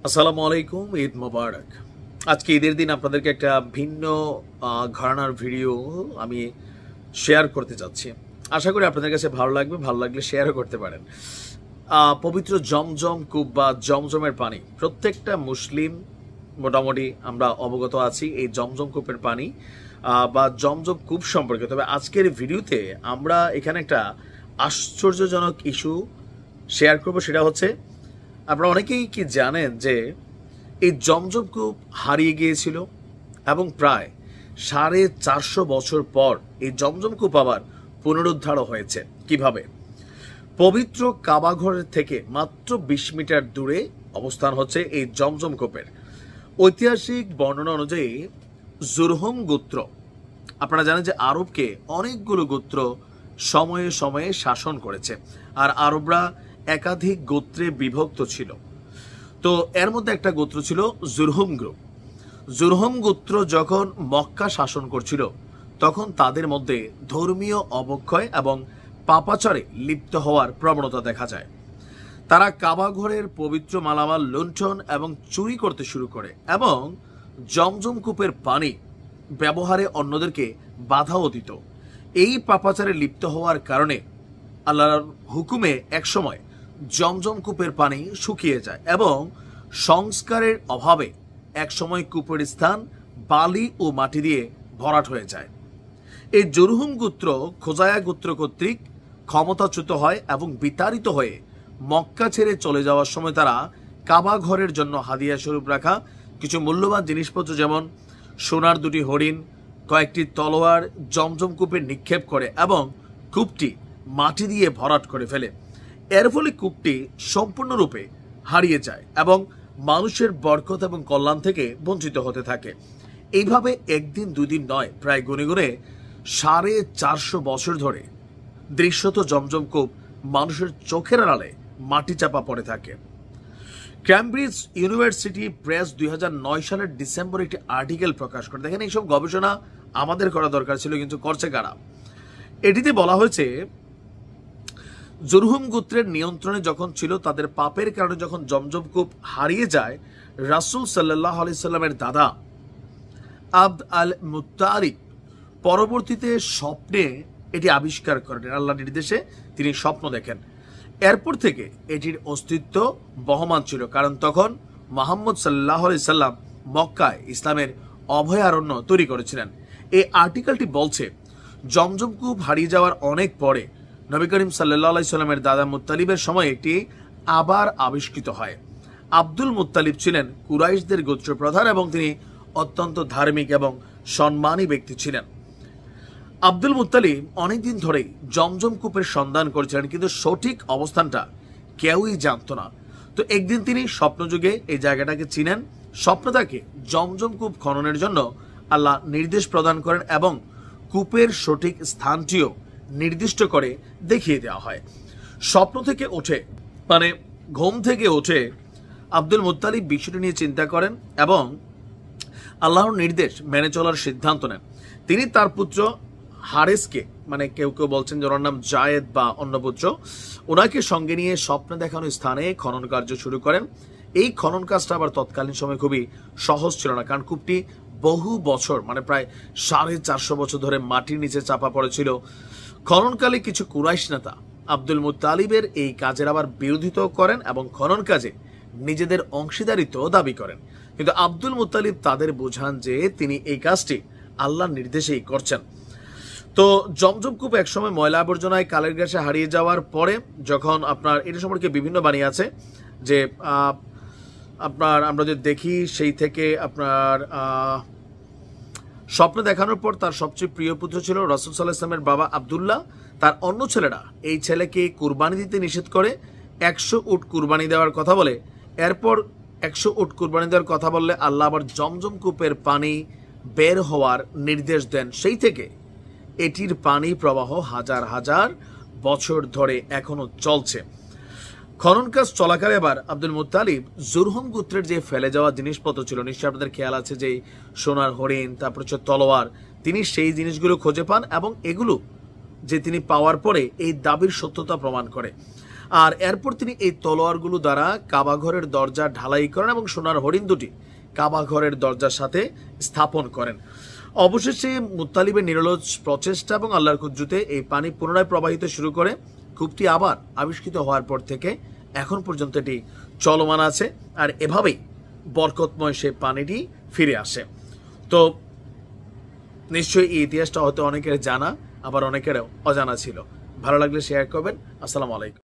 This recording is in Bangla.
আসসালামু আলাইকুম, ঈদ মোবারক। আজকে ঈদের দিন আপনাদেরকে একটা ভিন্ন ঘরানার ভিডিও আমি শেয়ার করতে যাচ্ছি। আশা করি আপনাদের কাছে ভালো লাগবে, ভালো লাগলে শেয়ারও করতে পারেন। পবিত্র জমজম কূপ বা জমজমের পানি প্রত্যেকটা মুসলিম মোটামুটি আমরা অবগত আছি এই জমজম কূপের পানি বা জমজম কূপ সম্পর্কে। তবে আজকের ভিডিওতে আমরা এখানে একটা আশ্চর্যজনক ইস্যু শেয়ার করব। সেটা হচ্ছে, আপনারা অনেকেই কি জানেন যে এই জমজম কূপ হারিয়ে গিয়েছিল এবং প্রায় 450 বছর পর এই জমজম কূপ আবার পুনরুদ্ধার হয়েছে। কিভাবে? পবিত্র কাবা ঘরের থেকে মাত্র 20 মিটার দূরে অবস্থান হচ্ছে এই জমজম কূপের। ঐতিহাসিক বর্ণনা অনুযায়ী জুরহুম গোত্র, আপনারা জানেন যে আরবকে অনেকগুলো গোত্র সময়ে সময়ে শাসন করেছে, আর আরবরা একাধিক গোত্রে বিভক্ত ছিল। তো এর মধ্যে একটা গোত্র ছিল জুরহুম গ্রুপ। জুরহুম গোত্র যখন মক্কা শাসন করছিল তখন তাদের মধ্যে ধর্মীয় অবক্ষয় এবং পাপাচারে লিপ্ত হওয়ার প্রবণতা দেখা যায়। তারা কাবা ঘরের পবিত্র মালামাল লুণ্ঠন এবং চুরি করতে শুরু করে এবং জমজম কূপের পানি ব্যবহারে অন্যদেরকে বাধাও দিত। এই পাপাচারে লিপ্ত হওয়ার কারণে আল্লাহর হুকুমে একসময় জমজম কূপের পানি শুকিয়ে যায় এবং সংস্কারের অভাবে একসময় কূপের স্থান বালি ও মাটি দিয়ে ভরাট হয়ে যায়। এই জুরহুম গোত্র খোজায়া গোত্র কর্তৃক ক্ষমতাচ্যুত হয় এবং বিতাড়িত হয়ে মক্কা ছেড়ে চলে যাওয়ার সময় তারা কাবা ঘরের জন্য হাদিয়া স্বরূপ রাখা কিছু মূল্যবান জিনিসপত্র যেমন সোনার 2টি হরিণ, কয়েকটি তলোয়ার জমজম কূপে নিক্ষেপ করে এবং কূপটি মাটি দিয়ে ভরাট করে ফেলে। এর ফলে কূপটি সম্পূর্ণরূপে হারিয়ে যায় এবং মানুষের বরকত এবং কল্যাণ থেকে বঞ্চিত হতে থাকে। এইভাবে একদিন দুদিন নয়, প্রায় গুনে গুনে 450 বছর ধরে দৃশ্যত জমজম কূপ মানুষের চোখের আড়ালে মাটি চাপা পড়ে থাকে। ক্যামব্রিজ ইউনিভার্সিটি প্রেস 2009 সালের ডিসেম্বরে একটি আর্টিকেল প্রকাশ করে। দেখেন, এইসব গবেষণা আমাদের করা দরকার ছিল, কিন্তু করছে কারা? এটিতে বলা হয়েছে, জুরহুম গোত্রের নিয়ন্ত্রণে যখন ছিল, তাদের পাপের কারণে যখন জমজম কূপ হারিয়ে যায়, রাসূল সাল্লাল্লাহু আলাইহি সাল্লামের দাদা আব্দ আল মুত্তালিব পরবর্তীতে স্বপ্নে এটি আবিষ্কার করেন। আল্লাহর নির্দেশে তিনি স্বপ্ন দেখেন। এরপর থেকে এটির অস্তিত্ব বহমান ছিল, কারণ তখন মুহাম্মদ সাল্লাল্লাহু আলাইহি সাল্লাম মক্কায় ইসলামের অভয়ারণ্য তৈরি করেছিলেন। এই আর্টিকেলটি বলছে, জমজম কূপ হারিয়ে যাওয়ার অনেক পরে নবী করিম সাল্লাল্লাহু আলাইহি সাল্লামের দাদা মুত্তালিবের সময় এটি আবার আবিষ্কৃত হয়। আব্দুল মুত্তালিব ছিলেন কুরাইশদের গোত্র প্রধান এবং তিনি অত্যন্ত ধার্মিক এবং সম্মানী ব্যক্তি ছিলেন। আব্দুল মুত্তালিব অনেকদিন ধরেই জমজম কূপের সন্ধান করেছিলেন, কিন্তু সঠিক অবস্থানটা কেউই জানত না। তো একদিন তিনি স্বপ্নযুগে এই জায়গাটাকে চিনেন। স্বপ্ন তাকে জমজম কূপ খননের জন্য আল্লাহ নির্দেশ প্রদান করেন এবং কূপের সঠিক স্থানটিও নির্দিষ্ট করে দেখিয়ে দেওয়া হয়। স্বপ্ন থেকে ওঠে, মানে ঘুম থেকে ওঠে আব্দুল মুত্তালিব বিষয়টি নিয়ে চিন্তা করেন এবং আল্লাহর নির্দেশ মেনে চলার সিদ্ধান্ত নেন। তিনি তার পুত্র হারেসকে, মানে কেউ কেউ বলছেন যে ওনার নাম জায়েদ বা অন্য পুত্র, ওনাকে সঙ্গে নিয়ে স্বপ্নে দেখানো স্থানে খনন কার্য শুরু করেন। এই খনন কাজটা আবার তৎকালীন সময় খুবই সহজ ছিল না, কারণ কূপটি বহু বছর, মানে প্রায় 450 বছর ধরে মাটির নিচে চাপা পড়েছিল। খননকালে কিছু কুরাইশ নেতা আব্দুল মুত্তালিবের এই কাজের আবার বিরোধিতাও করেন এবং খনন কাজে নিজেদের অংশীদারিত্ব দাবি করেন, কিন্তু আব্দুল মুত্তালিব তাদের বোঝান যে তিনি এই কাজটি আল্লাহর নির্দেশেই করছেন। তো জমজম কূপ একসময় ময়লা আবর্জনায় কালের গ্যাসে হারিয়ে যাওয়ার পরে, যখন আপনার এটা সম্পর্কে বিভিন্ন বাণী আছে যে আপনার আমরা যদি দেখি সেই থেকে আপনার স্বপ্ন দেখানোর পর তার সবচেয়ে প্রিয় পুত্র ছিল রাসূল সাল্লাল্লাহু আলাইহি ওয়াসাল্লামের বাবা আব্দুল্লাহ। তার অন্য ছেলেরা এই ছেলেকে কুরবানি দিতে নিষেধ করে 100 উট কুরবানি দেওয়ার কথা বলে। এরপর 100 উট কুরবানি দেওয়ার কথা বললে আল্লাহ আবার জমজম কূপের পানি বের হওয়ার নির্দেশ দেন। সেই থেকে এটির পানি প্রবাহ হাজার হাজার বছর ধরে এখনো চলছে। খনন কাজ চলাকালে আবার আব্দুল মুত্তালিব জুরহুম গোত্রের যে ফেলে যাওয়া জিনিসপত্র ছিল, নিশ্চয়ই আপনাদের খেয়াল আছে যে সোনার হরিণ, তারপর হচ্ছে তলোয়ার, তিনি সেই জিনিসগুলো খুঁজে পান এবং এগুলো যে তিনি পাওয়ার পরে এই দাবির সত্যতা প্রমাণ করে। আর এরপর তিনি এই তলোয়ারগুলো দ্বারা কাবা ঘরের দরজা ঢালাই করেন এবং সোনার হরিণ দুটি কাবা ঘরের দরজার সাথে স্থাপন করেন। অবশেষে মুত্তালিবের নিরলস প্রচেষ্টা এবং আল্লাহর কুদরতে এই পানি পুনরায় প্রবাহিত শুরু করে। কূপটি আবার আবিষ্কৃত হওয়ার পর থেকে এখন পর্যন্ত এটি চলমান আছে, আর এভাবেই বরকতময় সেই পানিটি ফিরে আসে। তো নিশ্চয়ই এই ইতিহাসটা হয়তো অনেকের জানা, আবার অনেকের অজানা ছিল। ভালো লাগলে শেয়ার করবেন। আসসালামু আলাইকুম।